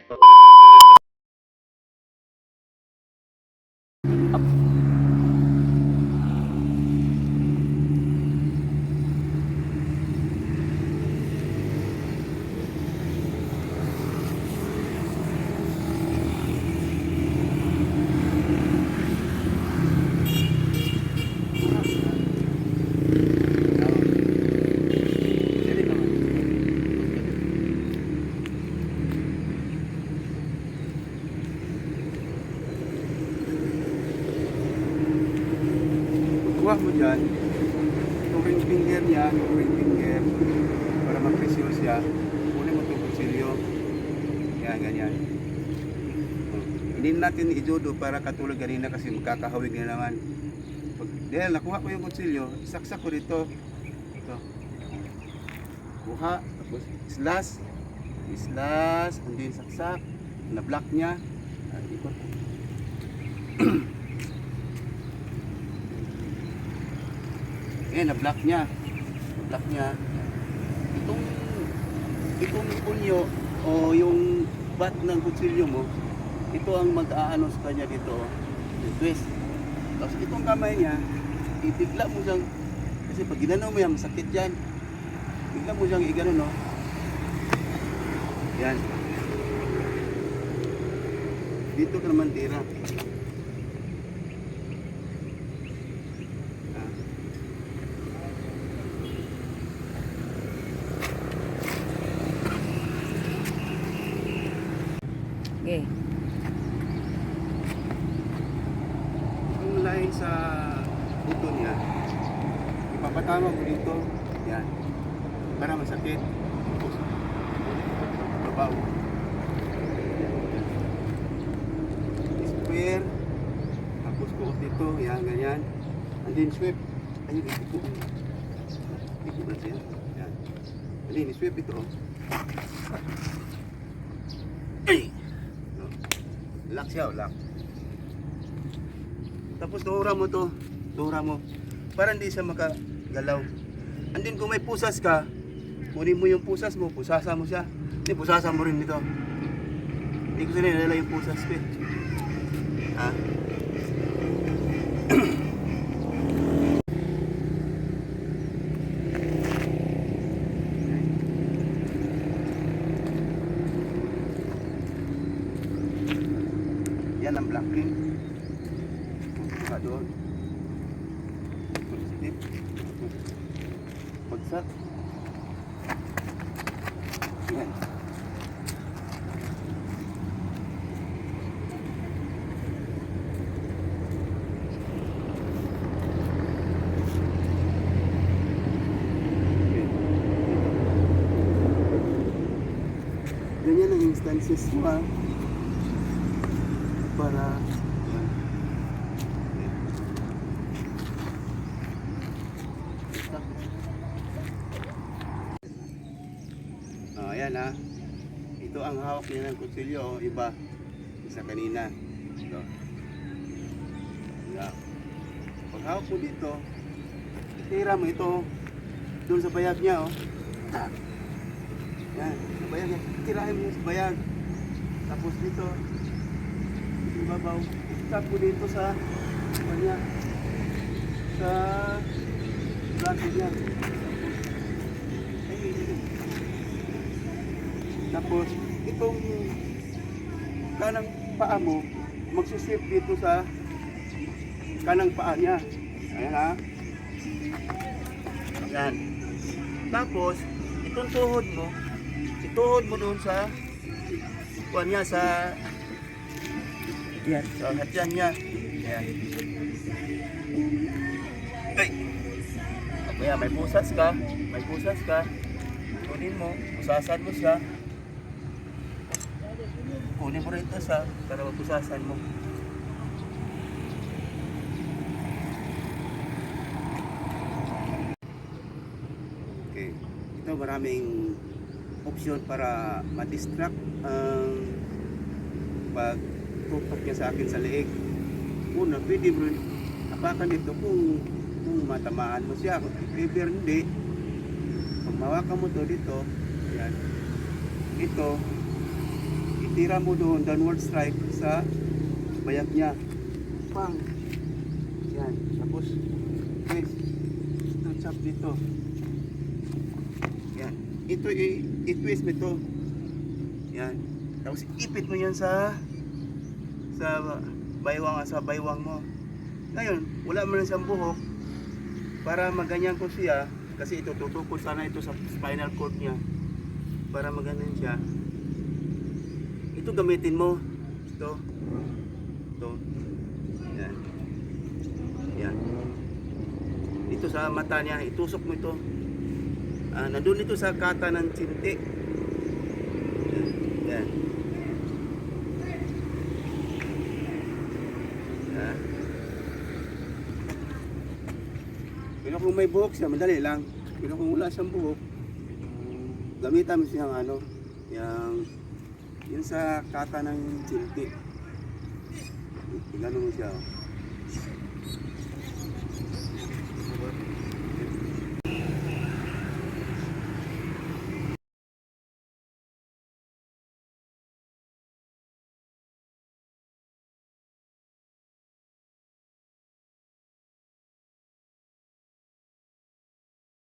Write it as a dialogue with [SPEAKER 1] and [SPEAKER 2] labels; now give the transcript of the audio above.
[SPEAKER 1] Kuha mo dyan, itong ring finger niya, yung ring finger, para mag-pressure siya, kunin mo itong kutsilyo. Yan, ganyan. Hindi natin i-judo para katulad ganina kasi magkakahawig na naman. Dahil nakuha ko yung kutsilyo, isaksak ko dito. Ito. Kuha, tapos slash, and then saksak, na-block niya. Ikot. Na-block niya. Itong punyo o yung bat ng kutsilyo mo, ito ang mag-aano sa kanya dito, twist. Tapos itong kamay niya, itigla mo siyang, kasi pag ginano mo yan, masakit yan. Tigla mo siyang igano, no? Yan. Dito ka naman tira.
[SPEAKER 2] Okay.
[SPEAKER 1] Yung line sa buto niya, ipapatama mo dito, yan, para masakit. Babaw. Square, tapos kuot dito, yan, ganyan. And then sweep, ayun, ito. Ito na siya, yan. And then sweep ito. Ay! Lock siya, lock. Tapos tuhura mo to, para hindi siya makagalaw. And then kung may pusas ka, kunin mo yung pusas mo, pusasan mo siya. Hindi, pusasan mo rin dito. Hindi ko sila nilala yung pusas ko eh. Ha? Yan ang blocking. Buka doon. Pagsak. Yan. Ganyan ang instances mo ha. Para ayan ha, ito ang hawak niya ng kutsilyo, iba sa kanina. Ito. Yeah. Pag hawak mo dito, tira mo ito doon sa bayag niya oh. Yan, sa bayag niya, tirahin mo sa bayag. Tapos dito ibabaw, tap mo dito sa kanya, sa bracket niya. Tapos itong kanang paa mo magsusip dito sa kanang paa niya. Ayan ha. Ayan. Tapos itong ituhod mo doon sa kuwan niya, sa yan, so hatyan niya. Ayan. Ay! Kaya may pusas ka. Kunin mo, pusasan mo siya. Kunin mo rin ito sa para mapusasan mo. Okay. Ito maraming option para ma-distract ang pagtutok niya sa akin sa leeg. Una, pwede mo rin hapakan ito kung matamaan mo siya. Kung hindi, pag mawakan mo to dito, yan, ito tira mo doon, downward strike sa bayak niya. Pang. Yan. Tapos, guys, stretch up dito. Yan. Ito, i-twist mo ito. Yan. Tapos, ipit mo yan sa baywang mo. Ngayon, wala mo lang siyang buhok. Para maganyan ko siya, kasi ito, tutukod sana ito sa spinal cord niya. Para maganyan siya. Ito gamitin mo. Ito. Yan. Yan. Ito sa mata niya, itusok mo ito. Nandun ito sa kata ng tsinti. Yan. Yan. Pero kung may buhok siya, madali lang. Pero kung wala siyang buhok, gamitan mo siyang yung sa kata ng tsinti. Tignan mo siya.